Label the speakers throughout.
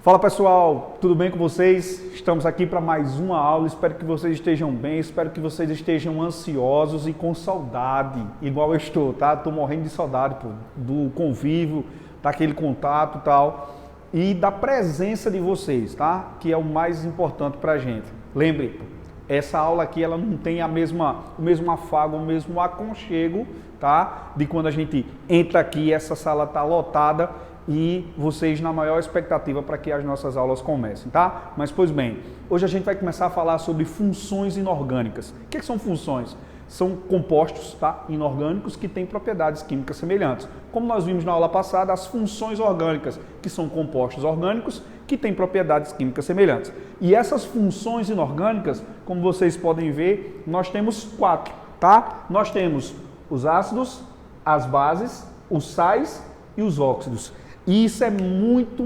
Speaker 1: Fala pessoal, tudo bem com vocês? Estamos aqui para mais uma aula, espero que vocês estejam bem, espero que vocês estejam ansiosos e com saudade, igual eu estou, tá? Estou morrendo de saudade, pô, do convívio, daquele contato e tal, e da presença de vocês, tá? Que é o mais importante para a gente. Lembre, essa aula aqui ela não tem o mesmo afago, o mesmo aconchego, tá? De quando a gente entra aqui, essa sala está lotada, e vocês na maior expectativa para que as nossas aulas comecem, tá? Mas, pois bem, hoje a gente vai começar a falar sobre funções inorgânicas. O que são funções? São compostos, tá? Inorgânicos que têm propriedades químicas semelhantes. Como nós vimos na aula passada, as funções orgânicas, que são compostos orgânicos que têm propriedades químicas semelhantes. E essas funções inorgânicas, como vocês podem ver, nós temos 4, tá? Nós temos os ácidos, as bases, os sais e os óxidos. E isso é muito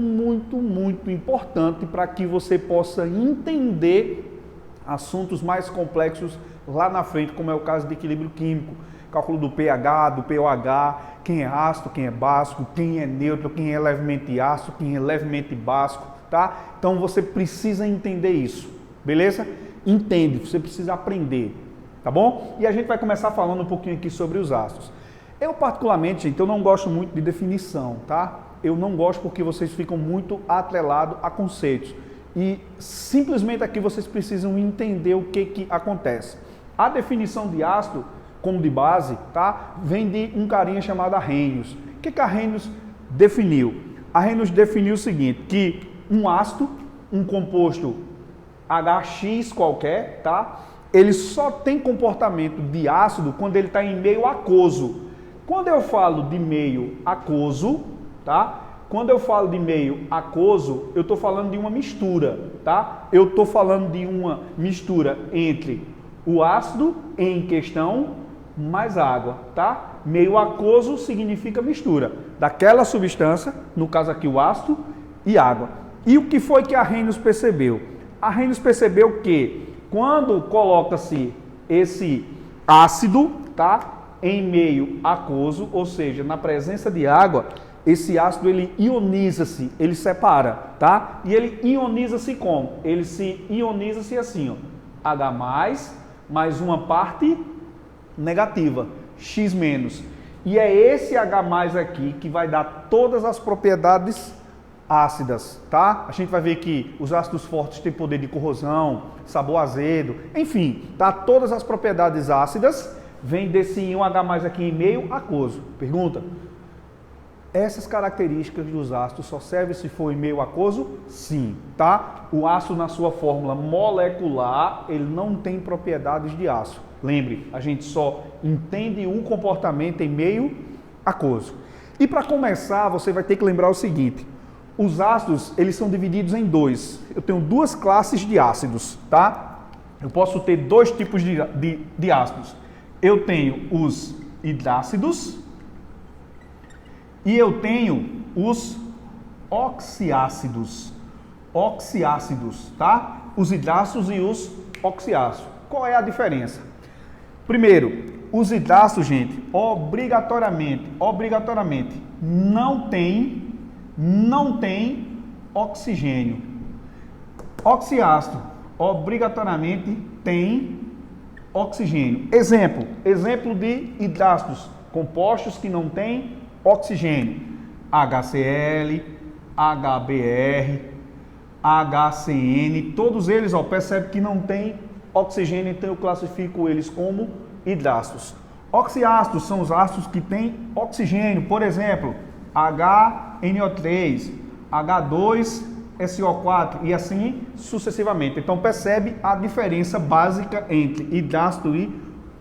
Speaker 1: importante para que você possa entender assuntos mais complexos lá na frente, como é o caso de equilíbrio químico, cálculo do pH, do pOH, quem é ácido, quem é básico, quem é neutro, quem é levemente ácido, quem é levemente básico, tá? Então você precisa entender isso, beleza? Entende, você precisa aprender, tá bom? E a gente vai começar falando um pouquinho aqui sobre os ácidos. Eu particularmente, gente, eu não gosto muito de definição, tá? Eu não gosto porque vocês ficam muito atrelados a conceitos. E simplesmente aqui vocês precisam entender o que acontece. A definição de ácido, como de base, tá? Vem de um carinha chamado Arrhenius. O que Arrhenius definiu? Arrhenius definiu o seguinte, que um ácido, um composto HX qualquer, tá? Ele só tem comportamento de ácido quando ele está em meio aquoso. Quando eu falo de meio aquoso, tá? Quando eu falo de meio aquoso, eu estou falando de uma mistura, tá? Eu estou falando de uma mistura entre o ácido em questão mais água, tá? Meio aquoso significa mistura daquela substância, no caso aqui o ácido e água. E o que foi que Arrhenius percebeu? Arrhenius percebeu que quando coloca-se esse ácido, tá? Em meio aquoso, ou seja, na presença de água, esse ácido ele ioniza-se, ele separa, tá? E ele ioniza-se como? Ele se ioniza-se assim, ó, H+, mais uma parte negativa, X-. E é esse H+ aqui que vai dar todas as propriedades ácidas, tá? A gente vai ver que os ácidos fortes têm poder de corrosão, sabor azedo, enfim, tá? Todas as propriedades ácidas vem desse íon H+ aqui em meio aquoso. Pergunta: essas características dos ácidos só servem se for em meio aquoso? Sim, tá? O ácido na sua fórmula molecular, ele não tem propriedades de ácido. Lembre, a gente só entende o comportamento em meio aquoso. E para começar, você vai ter que lembrar o seguinte: os ácidos, eles são divididos em dois. Eu tenho duas classes de ácidos, tá? Eu posso ter dois tipos de ácidos. Eu tenho os hidrácidos e eu tenho os oxiácidos. Oxiácidos, tá? Os hidrácidos e os oxiácidos. Qual é a diferença? Primeiro, os hidrácidos, gente, obrigatoriamente, não tem oxigênio. Oxiácido, obrigatoriamente tem oxigênio. Exemplo de hidrácidos, compostos que não têm oxigênio: HCl, HBr, HCN, todos eles, ó, percebe que não tem oxigênio, então eu classifico eles como hidrácidos. Oxiácidos são os ácidos que têm oxigênio, por exemplo, HNO3, H2SO4 e assim sucessivamente. Então percebe a diferença básica entre hidrácido e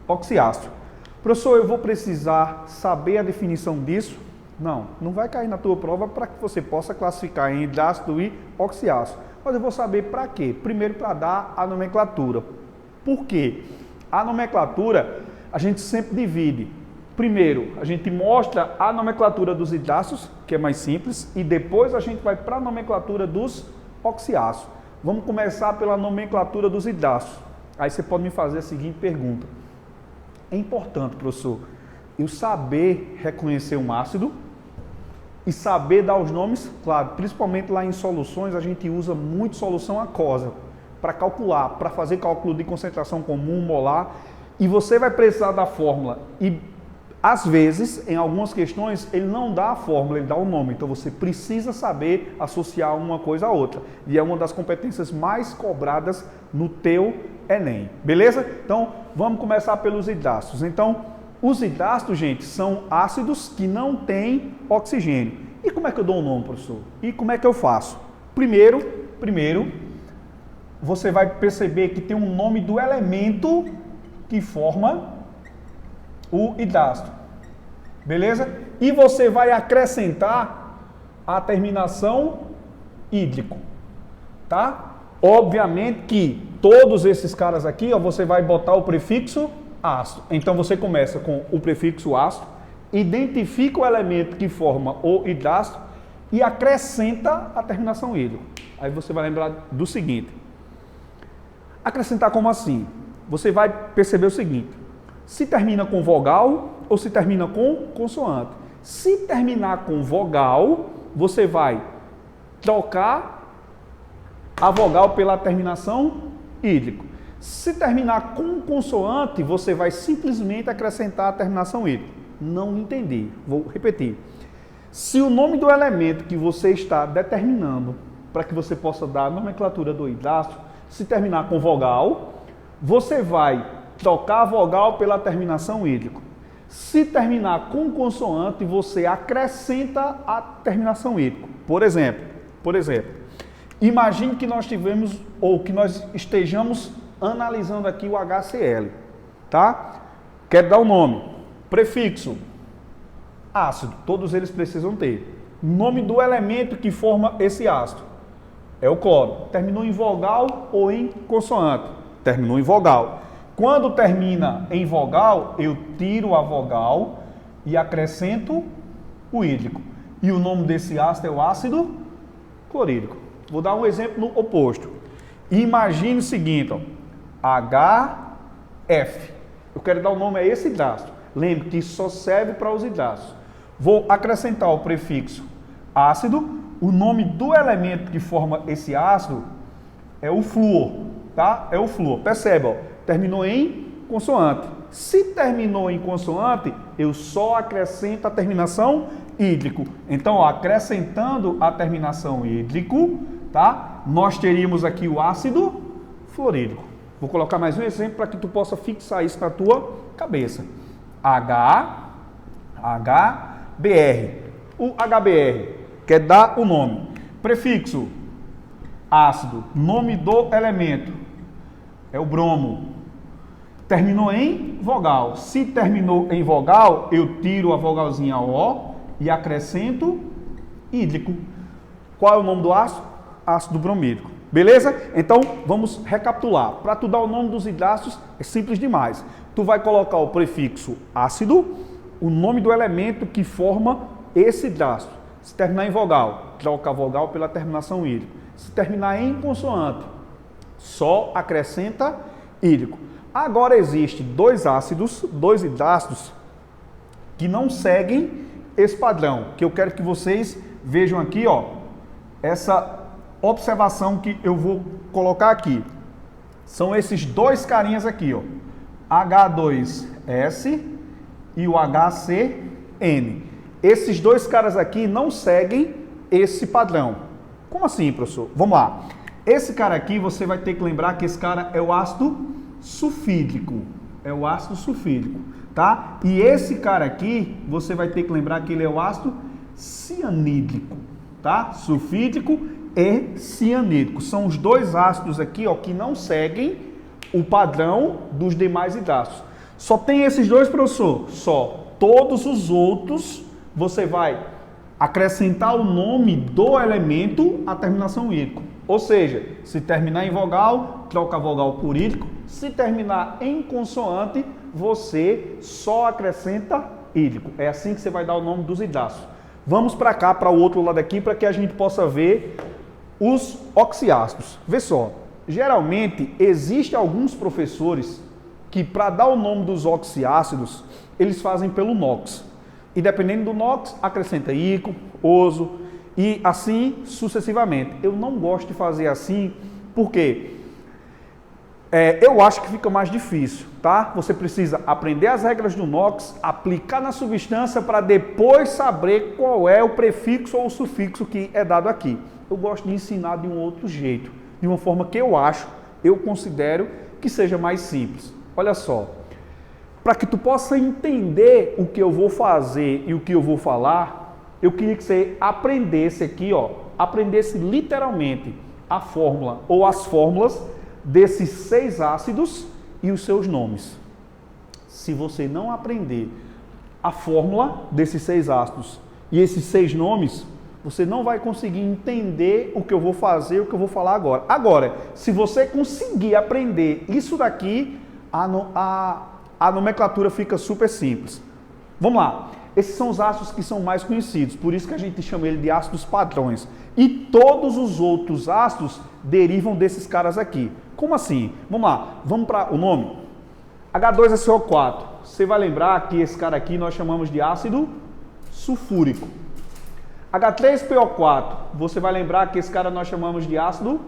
Speaker 1: oxiácido. Professor, eu vou precisar saber a definição disso? Não vai cair na tua prova para que você possa classificar em hidrácido e oxiácido. Mas eu vou saber para quê? Primeiro, para dar a nomenclatura. Por quê? A nomenclatura a gente sempre divide. Primeiro, a gente mostra a nomenclatura dos hidrácidos, que é mais simples, e depois a gente vai para a nomenclatura dos oxiácidos. Vamos começar pela nomenclatura dos hidrácidos. Aí você pode me fazer a seguinte pergunta: é importante, professor, eu saber reconhecer um ácido? e saber dar os nomes, claro, principalmente lá em soluções, a gente usa muito solução aquosa para calcular, para fazer cálculo de concentração comum, molar, e você vai precisar da fórmula. E às vezes, em algumas questões, ele não dá a fórmula, ele dá o nome. Então você precisa saber associar uma coisa à outra. E é uma das competências mais cobradas no teu Enem. Beleza? Então, vamos começar pelos hidrácidos. Então, os hidrácidos, gente, são ácidos que não têm oxigênio. E como é que eu dou o nome, professor? E como é que eu faço? Primeiro, você vai perceber que tem um nome do elemento que forma o hidrácido. Beleza? E você vai acrescentar a terminação hídrico. Tá? Obviamente que todos esses caras aqui, ó, você vai botar o prefixo ácido. Então você começa com o prefixo ácido, identifica o elemento que forma o hidrácido e acrescenta a terminação hídrico. Aí você vai lembrar do seguinte. Acrescentar como assim? Você vai perceber o seguinte. Se termina com vogal ou se termina com consoante. Se terminar com vogal, você vai trocar a vogal pela terminação hídrico. Se terminar com consoante, você vai simplesmente acrescentar a terminação hídrico. Não entendi. Vou repetir. Se o nome do elemento que você está determinando para que você possa dar a nomenclatura do hidrácido, se terminar com vogal, você vai trocar a vogal pela terminação hídrico. Se terminar com consoante, você acrescenta a terminação hídrico. Por exemplo, imagine que nós tivemos ou que nós estejamos analisando aqui o HCl, tá? Quer dar o nome? Prefixo ácido, todos eles precisam ter. Nome do elemento que forma esse ácido é o cloro. Terminou em vogal ou em consoante? Terminou em vogal. Quando termina em vogal, eu tiro a vogal e acrescento o hídrico. E o nome desse ácido é o ácido clorídrico. Vou dar um exemplo no oposto. Imagine o seguinte, ó, HF. Eu quero dar o nome a esse hidrácido. Lembre que isso só serve para os hidrácidos. Vou acrescentar o prefixo ácido. O nome do elemento que forma esse ácido é o flúor, tá? É o flúor. Percebe, ó, terminou em consoante. Se terminou em consoante, eu só acrescento a terminação hídrico. Então, ó, acrescentando a terminação hídrico, tá? Nós teríamos aqui o ácido fluorídrico. Vou colocar mais um exemplo para que tu possa fixar isso na tua cabeça. HBr. O HBr quer dar o nome. Prefixo ácido. Nome do elemento é o bromo. Terminou em vogal. Se terminou em vogal, eu tiro a vogalzinha O e acrescento hídrico. Qual é o nome do ácido? Ácido bromídrico. Beleza? Então, vamos recapitular. Para tu dar o nome dos hidrácidos, é simples demais. Tu vai colocar o prefixo ácido, o nome do elemento que forma esse hidrácido. Se terminar em vogal, troca a vogal pela terminação hídrico. Se terminar em consoante, só acrescenta hídrico. Agora existe dois hidrácidos, que não seguem esse padrão, que eu quero que vocês vejam aqui, ó, essa observação que eu vou colocar aqui. São esses dois carinhas aqui, ó, H2S e o HCN. Esses dois caras aqui não seguem esse padrão. Como assim, professor? Vamos lá. Esse cara aqui, você vai ter que lembrar que esse cara é o ácido sulfídrico. É o ácido sulfídrico, tá? E esse cara aqui, você vai ter que lembrar que ele é o ácido cianídrico, tá? Sulfídrico e cianídrico. São os dois ácidos aqui, ó, que não seguem o padrão dos demais hidrácidos. Só tem esses dois, professor? Só. Todos os outros, você vai acrescentar o nome do elemento à terminação hídrico. Ou seja, se terminar em vogal, troca a vogal por hídrico. Se terminar em consoante, você só acrescenta hídrico. É assim que você vai dar o nome dos hidrácidos. Vamos para cá, para o outro lado aqui, para que a gente possa ver os oxiácidos. Vê só, geralmente existem alguns professores que, para dar o nome dos oxiácidos, eles fazem pelo NOx. E dependendo do NOx, acrescenta ídrico oso e assim sucessivamente. Eu não gosto de fazer assim porque eu acho que fica mais difícil, tá? Você precisa aprender as regras do NOX, aplicar na substância para depois saber qual é o prefixo ou o sufixo que é dado aqui. Eu gosto de ensinar de um outro jeito, de uma forma que eu considero que seja mais simples. Olha só, para que tu possa entender o que eu vou fazer e o que eu vou falar, eu queria que você aprendesse aqui, ó, aprendesse literalmente a fórmula ou as fórmulas desses 6 ácidos e os seus nomes. Se você não aprender a fórmula desses 6 ácidos e esses 6 nomes, você não vai conseguir entender o que eu vou fazer, o que eu vou falar agora. Agora, se você conseguir aprender isso daqui, a nomenclatura fica super simples. Vamos lá. Esses são os ácidos que são mais conhecidos, por isso que a gente chama ele de ácidos padrões. E todos os outros ácidos derivam desses caras aqui. Como assim? Vamos lá, vamos para o nome. H2SO4. Você vai lembrar que esse cara aqui nós chamamos de ácido sulfúrico. H3PO4. Você vai lembrar que esse cara nós chamamos de ácido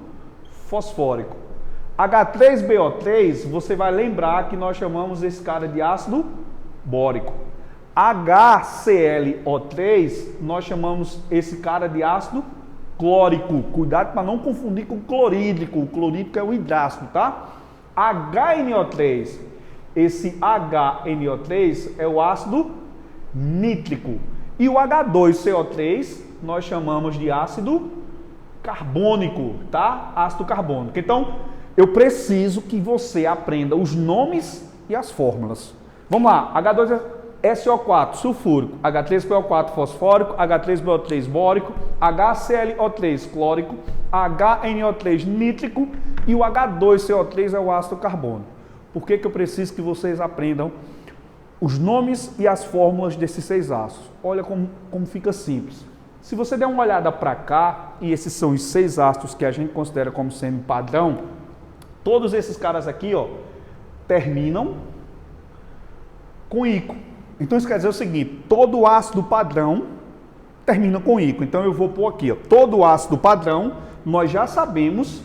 Speaker 1: fosfórico. H3BO3. Você vai lembrar que nós chamamos esse cara de ácido bórico. HClO3, nós chamamos esse cara de ácido clórico. Cuidado para não confundir com clorídrico. O clorídrico é o hidrácido, tá? HNO3, esse HNO3 é o ácido nítrico. E o H2CO3 nós chamamos de ácido carbônico, tá? Ácido carbônico. Então, eu preciso que você aprenda os nomes e as fórmulas. Vamos lá, H2SO4 sulfúrico, H3PO4 fosfórico, H3BO3 bórico, HClO3 clórico, HNO3 nítrico e o H2CO3 é o ácido carbônico. Por que eu preciso que vocês aprendam os nomes e as fórmulas desses 6 ácidos? Olha como fica simples. Se você der uma olhada para cá, e esses são os 6 ácidos que a gente considera como sendo padrão, todos esses caras aqui, ó, terminam com ico. Então isso quer dizer o seguinte, todo ácido padrão termina com ico. Então eu vou pôr aqui, ó, todo ácido padrão, nós já sabemos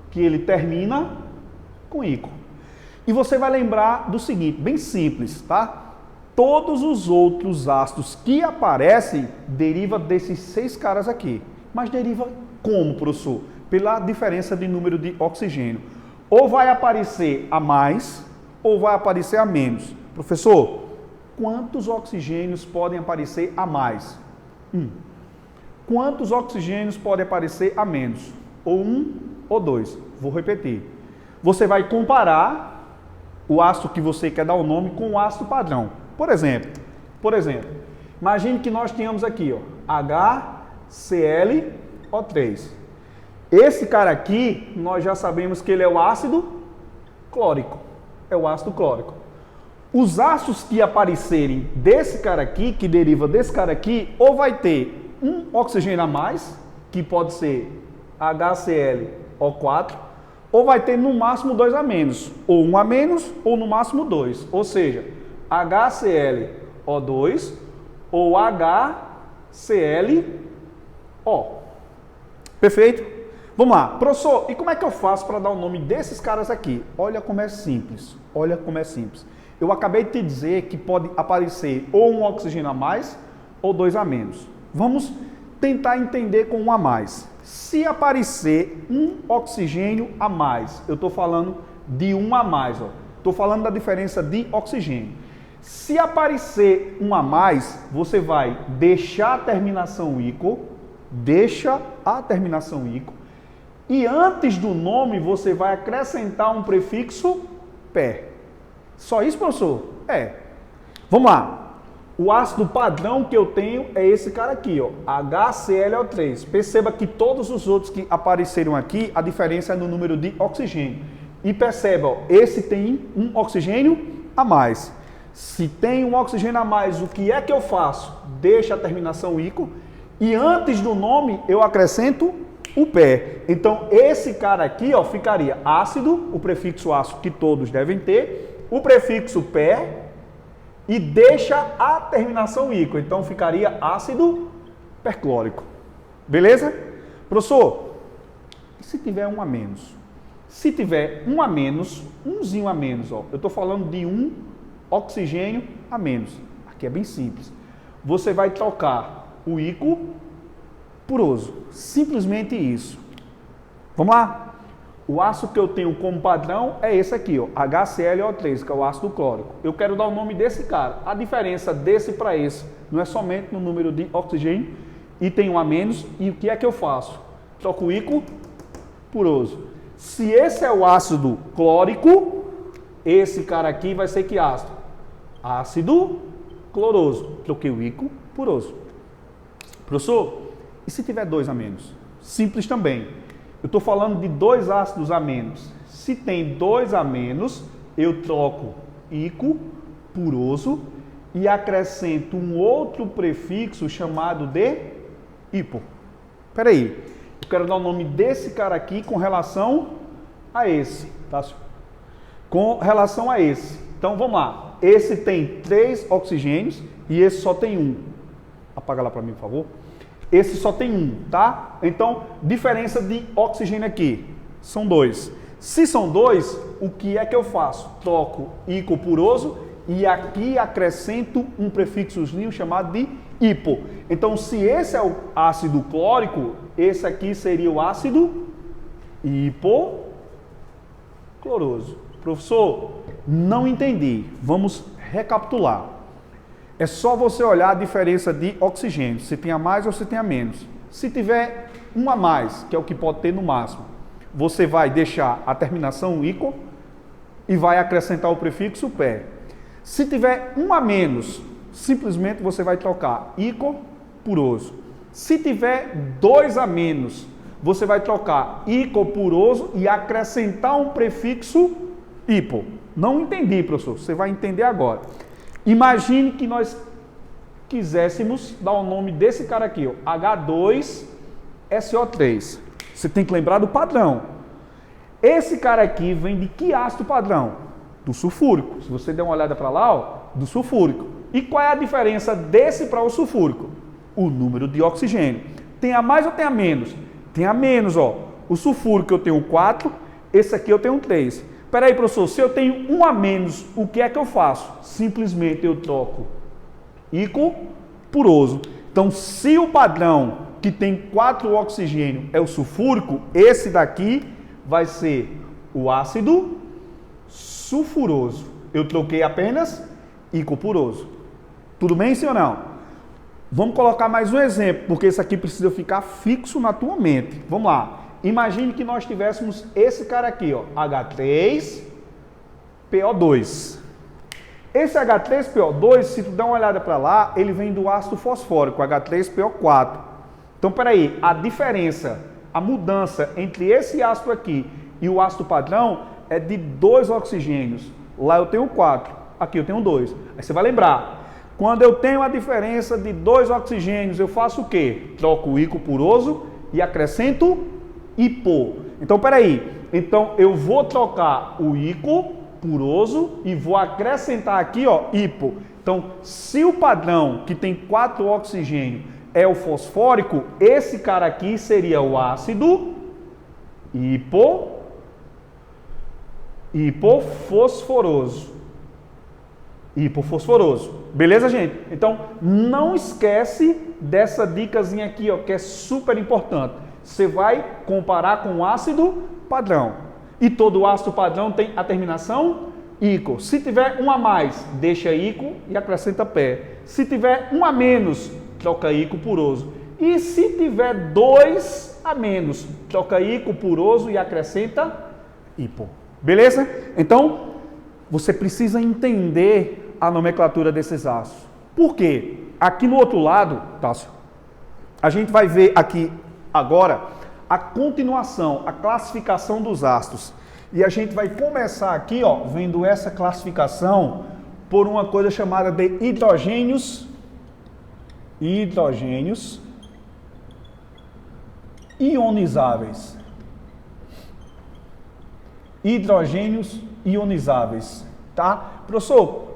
Speaker 1: que ele termina com ico. E você vai lembrar do seguinte, bem simples, tá? Todos os outros ácidos que aparecem derivam desses 6 caras aqui. Mas deriva como, professor? Pela diferença de número de oxigênio. Ou vai aparecer a mais, ou vai aparecer a menos. Professor, quantos oxigênios podem aparecer a mais? 1. Quantos oxigênios podem aparecer a menos? Ou 1 ou 2. Vou repetir. Você vai comparar o ácido que você quer dar o nome com o ácido padrão. Por exemplo, imagine que nós tenhamos aqui, ó, HClO3. Esse cara aqui, nós já sabemos que ele é o ácido clórico. É o ácido clórico. Os ácidos que aparecerem desse cara aqui, que deriva desse cara aqui, ou vai ter um oxigênio a mais, que pode ser HClO4, ou vai ter no máximo 2 a menos, ou 1 a menos, ou no máximo 2. Ou seja, HClO2 ou HClO. Perfeito? Vamos lá. Professor, e como é que eu faço para dar o nome desses caras aqui? Olha como é simples. Olha como é simples. Eu acabei de te dizer que pode aparecer ou um oxigênio a mais ou 2 a menos. Vamos tentar entender com 1 a mais. Se aparecer um oxigênio a mais, eu estou falando de 1 a mais, estou falando da diferença de oxigênio. Se aparecer 1 a mais, você vai deixar a terminação ico, e antes do nome você vai acrescentar um prefixo pé. Só isso, professor? É. Vamos lá. O ácido padrão que eu tenho é esse cara aqui, ó, HClO3. Perceba que todos os outros que apareceram aqui, a diferença é no número de oxigênio. E perceba, ó, esse tem um oxigênio a mais. Se tem um oxigênio a mais, o que é que eu faço? Deixa a terminação ico e antes do nome eu acrescento o pé. Então esse cara aqui, ó, ficaria ácido, o prefixo ácido que todos devem ter, o prefixo pé e deixa a terminação ico. Então ficaria ácido perclórico. Beleza? Professor, e se tiver um a menos? Se tiver um a menos, umzinho a menos, ó, eu estou falando de um oxigênio a menos. Aqui é bem simples. Você vai trocar o íquo por oso. Simplesmente isso. Vamos lá? O ácido que eu tenho como padrão é esse aqui, ó, HClO3, que é o ácido clórico. Eu quero dar o nome desse cara. A diferença desse para esse não é somente no número de oxigênio, e tem um a menos, e o que é que eu faço? Troco o íquo por oso. Se esse é o ácido clórico, esse cara aqui vai ser que ácido? Ácido cloroso. Troquei o íquo por oso. Professor, e se tiver dois a menos? Simples também. Eu estou falando de dois ácidos a menos. Se tem dois a menos, eu troco íquo por oso e acrescento um outro prefixo chamado de hipo. Espera aí. Eu quero dar o nome desse cara aqui com relação a esse. Tá? Com relação a esse. Então, vamos lá. Esse tem 3 oxigênios e esse só tem 1. Apaga lá para mim, por favor. Esse só tem 1, tá? Então, diferença de oxigênio aqui. São 2. Se são 2, o que é que eu faço? Troco íquo por oso e aqui acrescento um prefixozinho chamado de hipo. Então, se esse é o ácido clórico, esse aqui seria o ácido hipocloroso. Professor, não entendi. Vamos recapitular. É só você olhar a diferença de oxigênio, se tem a mais ou se tem a menos. Se tiver um a mais, que é o que pode ter no máximo, você vai deixar a terminação ico e vai acrescentar o prefixo pé. Se tiver um a menos, simplesmente você vai trocar ico por oso. Se tiver 2 a menos, você vai trocar ico por oso e acrescentar um prefixo hipo. Não entendi, professor. Você vai entender agora. Imagine que nós quiséssemos dar o nome desse cara aqui, ó, H2SO3. Você tem que lembrar do padrão. Esse cara aqui vem de que ácido padrão? Do sulfúrico. Se você der uma olhada para lá, ó, do sulfúrico. E qual é a diferença desse para o sulfúrico? O número de oxigênio. Tem a mais ou tem a menos? Tem a menos, ó. O sulfúrico eu tenho 4, esse aqui eu tenho 3. Espera aí, professor, se eu tenho um a menos, o que é que eu faço? Simplesmente eu troco íquo por oso. Então, se o padrão que tem 4 oxigênio é o sulfúrico, esse daqui vai ser o ácido sulfuroso. Eu troquei apenas íquo por oso. Tudo bem, sim ou não? Vamos colocar mais um exemplo, porque esse aqui precisa ficar fixo na tua mente. Vamos lá. Imagine que nós tivéssemos esse cara aqui, ó, H3PO2. Esse H3PO2, se tu der uma olhada para lá, ele vem do ácido fosfórico, H3PO4. Então, peraí, a diferença, a mudança entre esse ácido aqui e o ácido padrão é de 2 oxigênios. Lá eu tenho 4, aqui eu tenho 2. Aí você vai lembrar, quando eu tenho a diferença de 2 oxigênios, eu faço o quê? Troco o íquo por oso e acrescento hipo. Então, peraí. Então, eu vou trocar o íquo por oso e vou acrescentar aqui, ó, hipo. Então, se o padrão que tem 4 oxigênio é o fosfórico, esse cara aqui seria o ácido hipofosforoso. Hipofosforoso. Beleza, gente? Então, não esquece dessa dicasinha aqui, ó, que é super importante. Você vai comparar com o ácido padrão. E todo ácido padrão tem a terminação íquo. Se tiver um a mais, deixa íquo e acrescenta pé. Se tiver um a menos, troca íquo por oso. E se tiver 2 a menos, troca íquo por oso e acrescenta hipo. Beleza? Então, você precisa entender a nomenclatura desses ácidos. Por quê? Aqui no outro lado, Tássio, a gente vai ver aqui agora a continuação, a classificação dos ácidos. E a gente vai começar aqui, ó, vendo essa classificação por uma coisa chamada de hidrogênios ionizáveis. Hidrogênios ionizáveis, tá? Professor,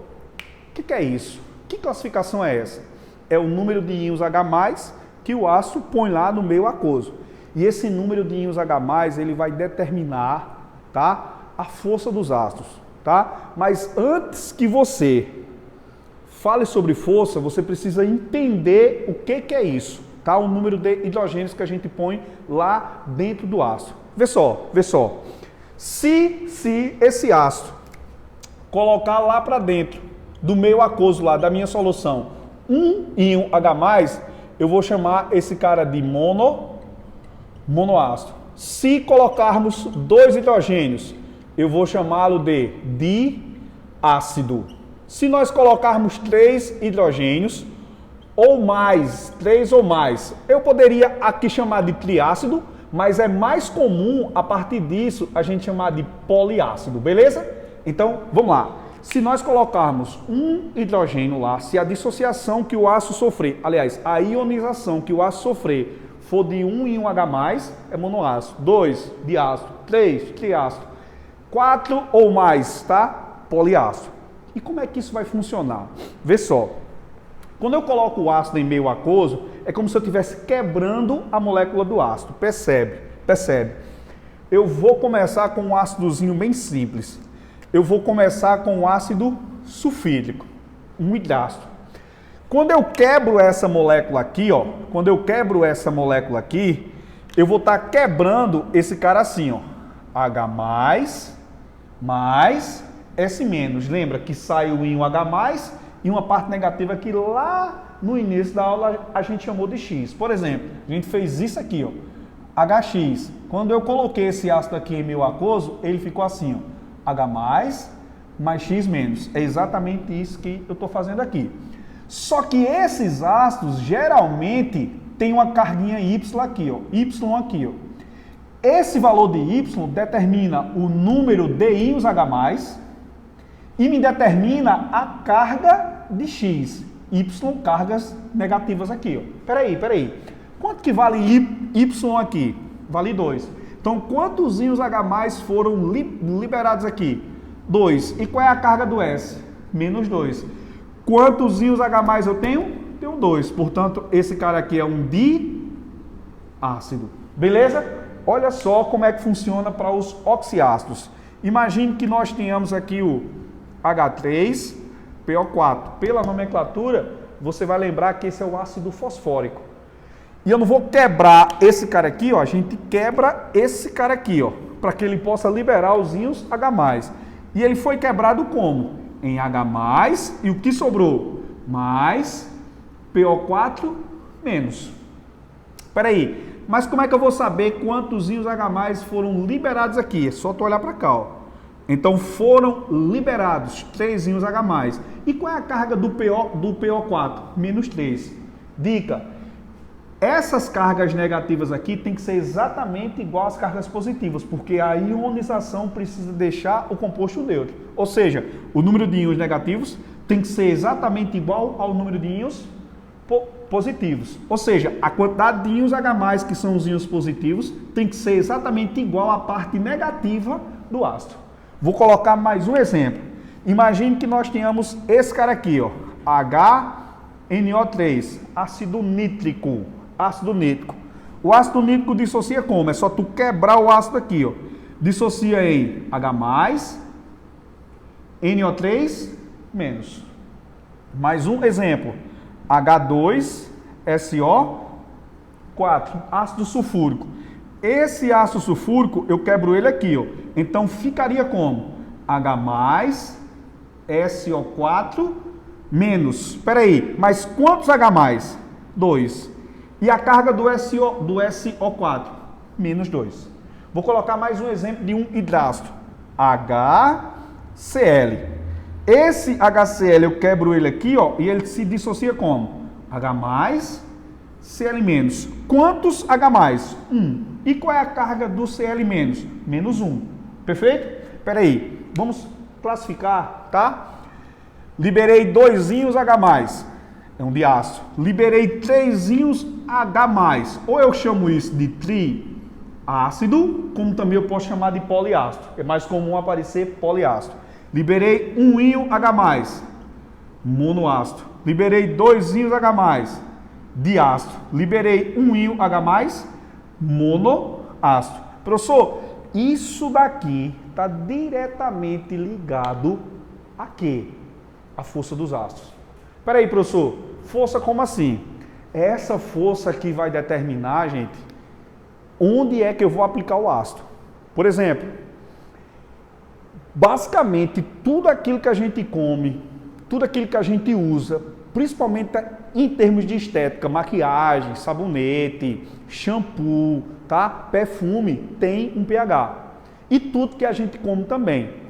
Speaker 1: o que é isso? Que classificação é essa? É o número de íons H+, que o ácido põe lá no meio aquoso. E esse número de íons H+, ele vai determinar, tá, a força dos ácidos, tá? Mas antes que você fale sobre força, você precisa entender o que é isso, tá? O número de hidrogênios que a gente põe lá dentro do ácido. Vê só. Se esse ácido colocar lá para dentro do meio aquoso lá da minha solução um íon H+, eu vou chamar esse cara de monoácido. Se colocarmos 2 hidrogênios, eu vou chamá-lo de diácido. Se nós colocarmos 3 hidrogênios ou mais, 3 ou mais, eu poderia aqui chamar de triácido, mas é mais comum a partir disso a gente chamar de poliácido, beleza? Então, vamos lá. Se nós colocarmos um hidrogênio lá, se a dissociação que o ácido sofrer, aliás, a ionização que o ácido sofrer for de um íon H+, é monoácido, 2, diácido, 3, triácido, 4 ou mais, tá? Poliácido. E como é que isso vai funcionar? Vê só. Quando eu coloco o ácido em meio aquoso, é como se eu estivesse quebrando a molécula do ácido. Percebe? Eu vou começar com um ácidozinho bem simples. Eu vou começar com o ácido sulfídrico, um hidrácido. Quando eu quebro essa molécula aqui, ó, eu vou estar quebrando esse cara assim, ó, H+, mais S-. Lembra que sai o íon H+, e uma parte negativa que lá no início da aula a gente chamou de X. Por exemplo, a gente fez isso aqui, ó, HX. Quando eu coloquei esse ácido aqui em meio aquoso, ele ficou assim, ó, H+, mais X-. É exatamente isso que eu estou fazendo aqui. Só que esses ácidos geralmente têm uma carguinha Y aqui, ó, Y aqui, ó. Esse valor de Y determina o número de íons H+, e me determina a carga de X. Y, cargas negativas aqui, ó. Peraí. Quanto que vale Y aqui? Vale 2. Então, quantos íons H+ foram liberados aqui? 2. E qual é a carga do S? Menos 2. Quantos íons H+ eu tenho? Tenho 2. Portanto, esse cara aqui é um diácido. Beleza? Olha só como é que funciona para os oxiácidos. Imagine que nós tenhamos aqui o H3PO4. Pela nomenclatura, você vai lembrar que esse é o ácido fosfórico. E eu não vou quebrar esse cara aqui, ó. A gente quebra esse cara aqui, ó, para que ele possa liberar os íons H+. E ele foi quebrado como? Em H+, e o que sobrou? Mais PO4 menos. Peraí, mas como é que eu vou saber quantos íons H+ foram liberados aqui? É só tu olhar para cá, ó. Então foram liberados 3 íons H+. E qual é a carga do PO4? Menos 3. Dica: essas cargas negativas aqui tem que ser exatamente igual às cargas positivas, porque a ionização precisa deixar o composto neutro. Ou seja, o número de íons negativos tem que ser exatamente igual ao número de íons positivos. Ou seja, a quantidade de íons H+, que são os íons positivos, tem que ser exatamente igual à parte negativa do ácido. Vou colocar mais um exemplo. Imagine que nós tenhamos esse cara aqui, ó, HNO3, ácido nítrico. O ácido nítrico dissocia como? É só tu quebrar o ácido aqui, ó. Dissocia em H+, NO3 menos. Mais um exemplo. H2SO4, ácido sulfúrico. Esse ácido sulfúrico, eu quebro ele aqui, ó. Então ficaria como? H+, SO4 menos. Peraí, mas quantos H+? 2. E a carga do SO4? Menos 2. Vou colocar mais um exemplo de um hidrácido. HCl. Esse HCl eu quebro ele aqui, ó, e ele se dissocia como? H+, Cl-. Quantos H+? 1. E qual é a carga do Cl-? Menos 1. Perfeito? Peraí, vamos classificar, tá? Liberei 2 íons H+, é um diácido. Liberei 3 íons H+, ou eu chamo isso de triácido, como também eu posso chamar de poliácido. É mais comum aparecer poliácido. Liberei 1 íon H+, monoácido. Liberei 2 íons H+, diácido. Liberei um íon H+, monoácido. Professor, isso daqui está diretamente ligado a quê? A força dos ácidos. Espera aí, professor, força como assim? É essa força que vai determinar, gente, onde é que eu vou aplicar o ácido. Por exemplo, basicamente tudo aquilo que a gente come, tudo aquilo que a gente usa, principalmente em termos de estética, maquiagem, sabonete, shampoo, tá? Perfume, tem um pH. E tudo que a gente come também.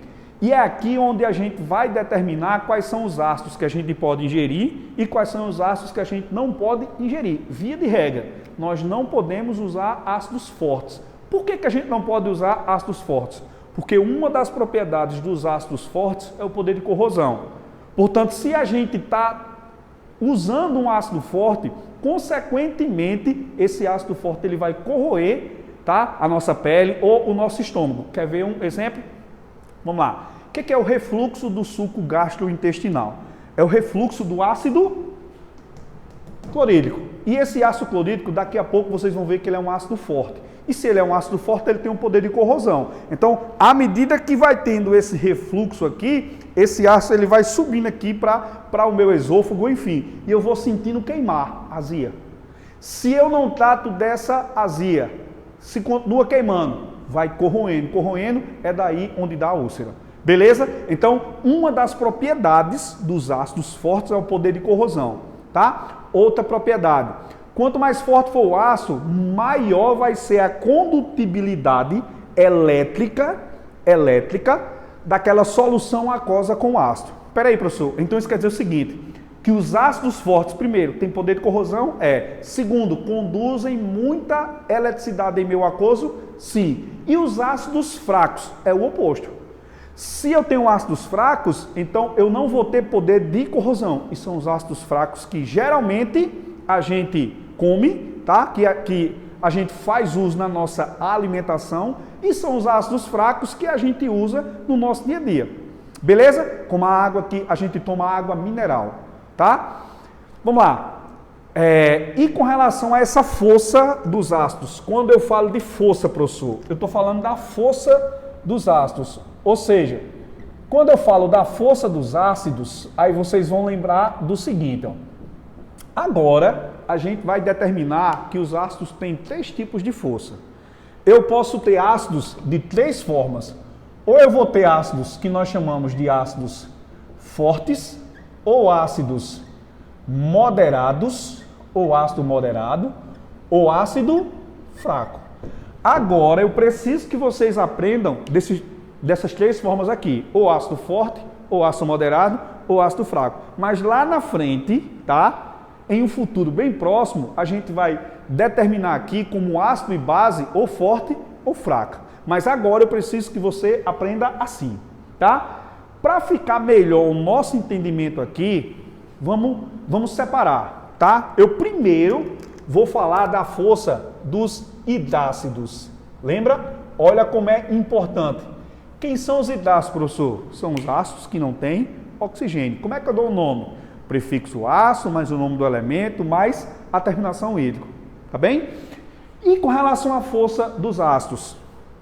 Speaker 1: E é aqui onde a gente vai determinar quais são os ácidos que a gente pode ingerir e quais são os ácidos que a gente não pode ingerir. Via de regra, nós não podemos usar ácidos fortes. Por que a gente não pode usar ácidos fortes? Porque uma das propriedades dos ácidos fortes é o poder de corrosão. Portanto, se a gente está usando um ácido forte, consequentemente, esse ácido forte ele vai corroer, tá, a nossa pele ou o nosso estômago. Quer ver um exemplo? Vamos lá. O que é o refluxo do suco gastrointestinal? É o refluxo do ácido clorídrico. E esse ácido clorídrico, daqui a pouco vocês vão ver que ele é um ácido forte. E se ele é um ácido forte, ele tem um poder de corrosão. Então, à medida que vai tendo esse refluxo aqui, esse ácido ele vai subindo aqui para o meu esôfago, enfim. E eu vou sentindo queimar, azia. Se eu não trato dessa azia, se continua queimando, vai corroendo. Corroendo é daí onde dá a úlcera. Beleza? Então, uma das propriedades dos ácidos fortes é o poder de corrosão, tá? Outra propriedade. Quanto mais forte for o ácido, maior vai ser a condutibilidade elétrica daquela solução aquosa com ácido. Espera aí, professor. Então, isso quer dizer o seguinte, que os ácidos fortes, primeiro, têm poder de corrosão? É. Segundo, conduzem muita eletricidade em meu aquoso? Sim. E os ácidos fracos? É o oposto. Se eu tenho ácidos fracos, então eu não vou ter poder de corrosão. E são os ácidos fracos que geralmente a gente come, tá? Que a gente faz uso na nossa alimentação, e são os ácidos fracos que a gente usa no nosso dia a dia. Beleza? Como a água que a gente toma água mineral, tá? Vamos lá. E com relação a essa força dos ácidos, quando eu falo de força, professor, eu estou falando da força dos ácidos. Ou seja, quando eu falo da força dos ácidos, aí vocês vão lembrar do seguinte, ó. Agora, a gente vai determinar que os ácidos têm 3 tipos de força. Eu posso ter ácidos de 3 formas. Ou eu vou ter ácidos que nós chamamos de ácidos fortes, ou ácidos moderados, ou ácido moderado, ou ácido fraco. Agora, eu preciso que vocês aprendam dessas 3 formas aqui, ou ácido forte, ou ácido moderado, ou ácido fraco. Mas lá na frente, tá? Em um futuro bem próximo, a gente vai determinar aqui como ácido e base ou forte ou fraca. Mas agora eu preciso que você aprenda assim, tá? Para ficar melhor o nosso entendimento aqui, vamos separar, tá? Eu primeiro vou falar da força dos hidrácidos. Lembra? Olha como é importante. Quem são os hidrácidos, professor? São os ácidos que não têm oxigênio. Como é que eu dou o nome? Prefixo ácido, mais o nome do elemento, mais a terminação hídrico. Tá bem? E com relação à força dos ácidos,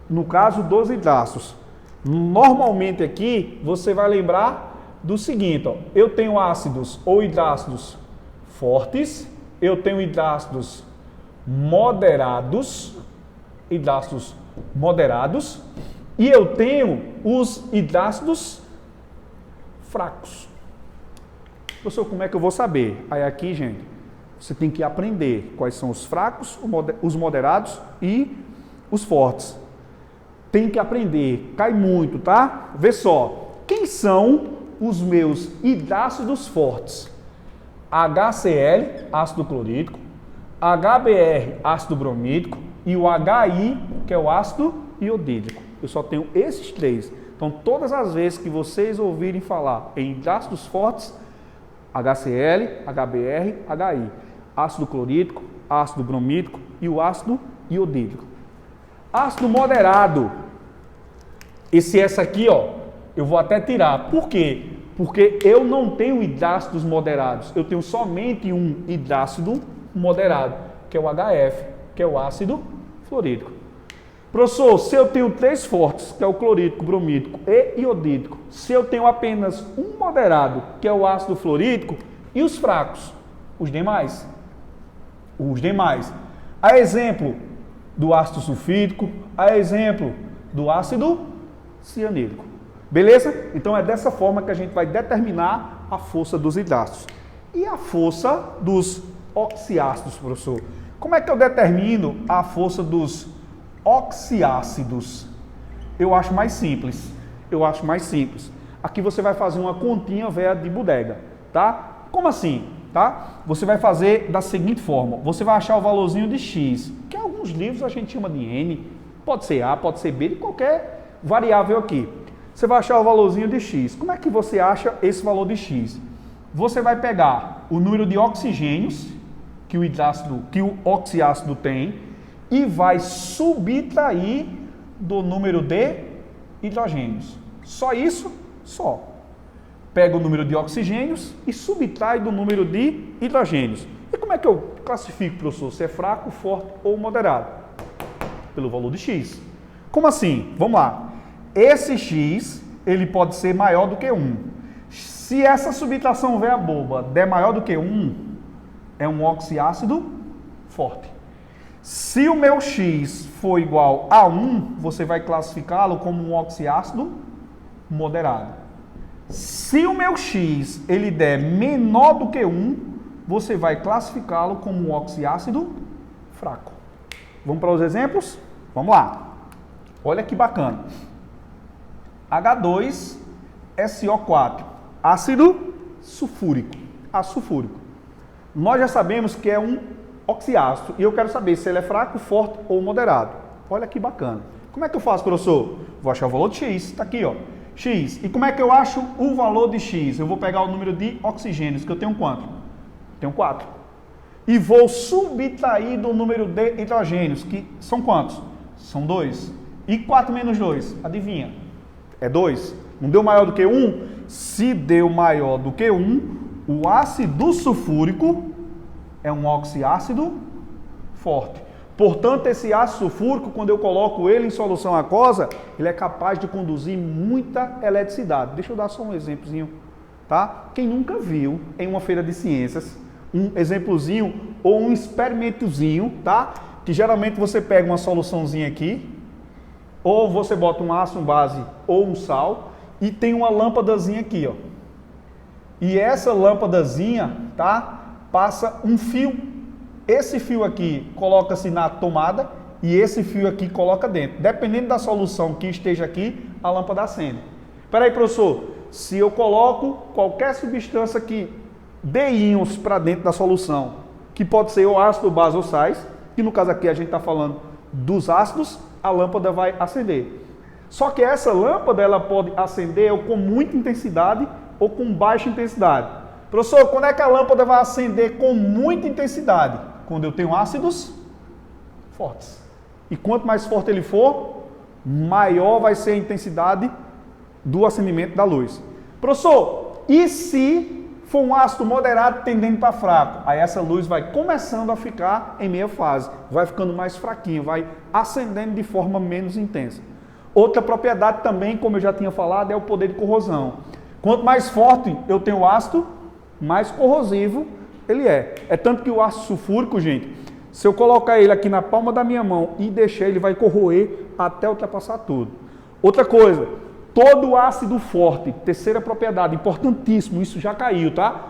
Speaker 1: no caso dos hidrácidos, normalmente aqui você vai lembrar do seguinte, ó, eu tenho ácidos ou hidrácidos fortes, eu tenho hidrácidos moderados, e eu tenho os hidrácidos fracos. Professor, como é que eu vou saber? Aí aqui, gente, você tem que aprender quais são os fracos, os moderados e os fortes. Tem que aprender, cai muito, tá? Vê só, quem são os meus hidrácidos fortes? HCl, ácido clorídrico, HBr, ácido bromídrico, e o HI, que é o ácido iodídrico. Eu só tenho esses 3. Então, todas as vezes que vocês ouvirem falar em hidrácidos fortes, HCl, HBr, HI, ácido clorídrico, ácido bromídrico e o ácido iodídrico. Ácido moderado, essa aqui, ó, eu vou até tirar. Por quê? Porque eu não tenho hidrácidos moderados, eu tenho somente um hidrácido moderado, que é o HF, que é o ácido fluorídrico. Professor, se eu tenho 3 fortes, que é o clorídrico, bromídrico e iodídrico, se eu tenho apenas um moderado, que é o ácido fluorídrico, e os fracos? Os demais. Os demais. A exemplo do ácido sulfídrico, a exemplo do ácido cianídrico. Beleza? Então é dessa forma que a gente vai determinar a força dos hidrácidos. E a força dos oxiácidos, professor? Como é que eu determino a força dos oxiácidos? Eu acho mais simples. Aqui você vai fazer uma continha velha de bodega, tá? Como assim? Tá? Você vai fazer da seguinte forma. Você vai achar o valorzinho de x, que em alguns livros a gente chama de n, pode ser a, pode ser b, de qualquer variável aqui. Você vai achar o valorzinho de x. Como é que você acha esse valor de x? Você vai pegar o número de oxigênios que o oxiácido tem e vai subtrair do número de hidrogênios. Só isso? Só. Pega o número de oxigênios e subtrai do número de hidrogênios. E como é que eu classifico, professor, se é fraco, forte ou moderado? Pelo valor de x. Como assim? Vamos lá. Esse x, ele pode ser maior do que 1. Se essa subtração velha boba der maior do que 1, é um oxiácido forte. Se o meu x for igual a 1, você vai classificá-lo como um oxiácido moderado. Se o meu x ele der menor do que 1, você vai classificá-lo como um oxiácido fraco. Vamos para os exemplos? Vamos lá. Olha que bacana. H2SO4, ácido sulfúrico. Ácido sulfúrico. Nós já sabemos que é um oxiácido e eu quero saber se ele é fraco, forte ou moderado. Olha que bacana. Como é que eu faço, professor? Vou achar o valor de x, está aqui, ó. X. E como é que eu acho o valor de x? Eu vou pegar o número de oxigênios, que eu tenho quanto? Tenho 4. E vou subtrair do número de hidrogênios, que são quantos? São 2. E 4 menos 2? Adivinha? É 2. Não deu maior do que 1? Se deu maior do que 1, o ácido sulfúrico é um oxiácido forte. Portanto, esse ácido sulfúrico, quando eu coloco ele em solução aquosa, ele é capaz de conduzir muita eletricidade. Deixa eu dar só um exemplozinho, tá? Quem nunca viu em uma feira de ciências, um exemplozinho ou um experimentozinho, tá? Que geralmente você pega uma soluçãozinha aqui, ou você bota um ácido, base ou um sal, e tem uma lâmpadazinha aqui, ó. E essa lâmpadazinha, tá? Passa um fio. Esse fio aqui coloca-se na tomada e esse fio aqui coloca dentro. Dependendo da solução que esteja aqui, a lâmpada acende. Espera aí, professor. Se eu coloco qualquer substância que dê íons para dentro da solução, que pode ser o ácido, base ou sais, que no caso aqui a gente está falando dos ácidos, a lâmpada vai acender. Só que essa lâmpada ela pode acender ou com muita intensidade ou com baixa intensidade. Professor, quando é que a lâmpada vai acender com muita intensidade? Quando eu tenho ácidos fortes. E quanto mais forte ele for, maior vai ser a intensidade do acendimento da luz. Professor, e se for um ácido moderado tendendo para fraco? Aí essa luz vai começando a ficar em meia fase, vai ficando mais fraquinha, vai acendendo de forma menos intensa. Outra propriedade também, como eu já tinha falado, é o poder de corrosão. Quanto mais forte eu tenho o ácido, mais corrosivo ele é. É tanto que o ácido sulfúrico, gente, se eu colocar ele aqui na palma da minha mão e deixar, ele vai corroer até ultrapassar tudo. Outra coisa, todo ácido forte, terceira propriedade, importantíssimo, isso já caiu, tá?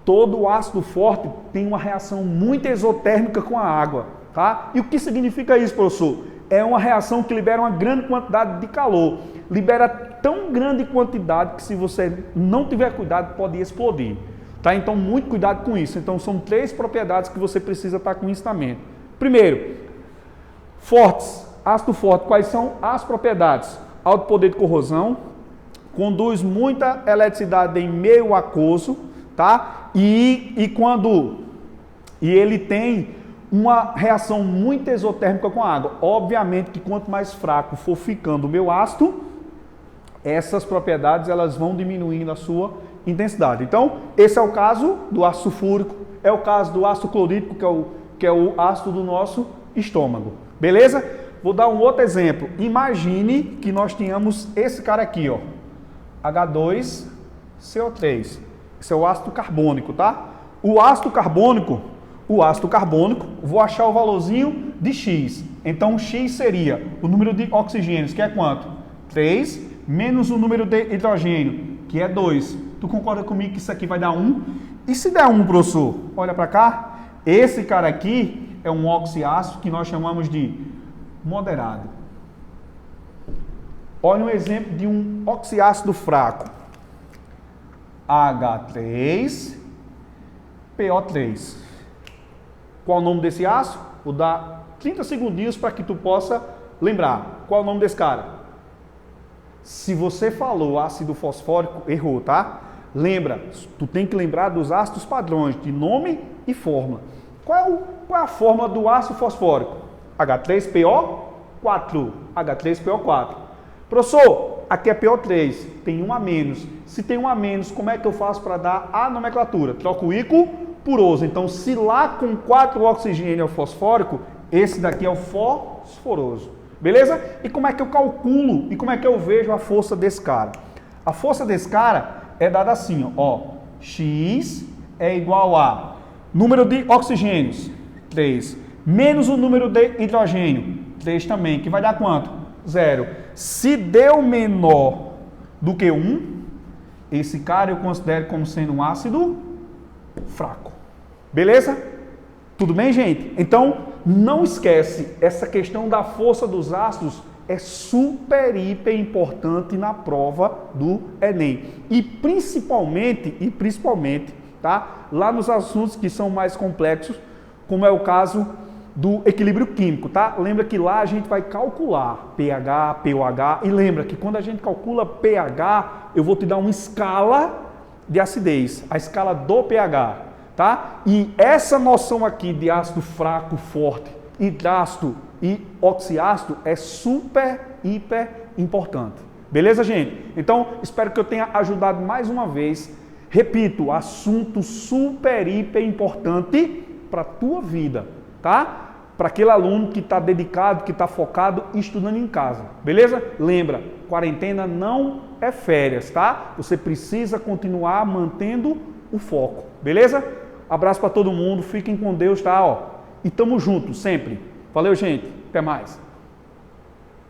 Speaker 1: Todo ácido forte tem uma reação muito exotérmica com a água, tá? E o que significa isso, professor? É uma reação que libera uma grande quantidade de calor. Libera tão grande quantidade que se você não tiver cuidado, pode explodir. Tá? Então, muito cuidado com isso. Então, são 3 propriedades que você precisa estar com isso na mente. Primeiro, fortes, ácido forte. Quais são as propriedades? Alto poder de corrosão, conduz muita eletricidade em meio aquoso, tá? E ele tem uma reação muito exotérmica com a água. Obviamente que quanto mais fraco for ficando o meu ácido, essas propriedades elas vão diminuindo a sua intensidade. Então, esse é o caso do ácido sulfúrico, É o caso do ácido clorídrico, que é o ácido do nosso estômago. Beleza? Vou dar um outro exemplo. Imagine que nós tenhamos esse cara aqui, ó. H2CO3. Esse é o ácido carbônico, tá? O ácido carbônico, vou achar o valorzinho de X. Então, X seria o número de oxigênios, que é quanto? 3, menos o número de hidrogênio, que é 2. Tu concorda comigo que isso aqui vai dar 1? E se der 1, professor? Olha para cá. Esse cara aqui é um oxiácido que nós chamamos de moderado. Olha um exemplo de um oxiácido fraco. H3PO3. Qual o nome desse ácido? Vou dar 30 segundinhos para que tu possa lembrar. Qual é o nome desse cara? Se você falou ácido fosfórico, errou, tá? Lembra, tu tem que lembrar dos ácidos padrões, de nome e fórmula. Qual é a fórmula do ácido fosfórico? H3PO4. H3PO4. Professor, aqui é PO3, tem um a menos. Se tem um a menos, como é que eu faço para dar a nomenclatura? Troco o ícaro por oso. Então, se lá com 4 oxigênio é o fosfórico, esse daqui é o fosforoso. Beleza? E como é que eu calculo e como é que eu vejo a força desse cara? A força desse cara é dada assim, ó. X é igual a número de oxigênios, 3, menos o número de hidrogênio, 3 também, que vai dar quanto? 0. Se deu menor do que 1, esse cara eu considero como sendo um ácido fraco. Beleza? Tudo bem, gente? Então, não esquece, essa questão da força dos ácidos é super, hiper importante na prova do Enem. E principalmente, tá? Lá nos assuntos que são mais complexos, como é o caso do equilíbrio químico, tá? Lembra que lá a gente vai calcular pH, pOH, e lembra que quando a gente calcula pH, eu vou te dar uma escala de acidez, a escala do pH, tá? E essa noção aqui de ácido fraco, forte, hidrácido e oxiácido é super, hiper importante. Beleza, gente? Então, espero que eu tenha ajudado mais uma vez. Repito, assunto super, hiper importante para a tua vida, tá? Para aquele aluno que está dedicado, que está focado estudando em casa, beleza? Lembra, quarentena não é férias, tá? Você precisa continuar mantendo o foco, beleza? Abraço para todo mundo, fiquem com Deus, tá? Ó, e tamo junto sempre. Valeu, gente. Até mais.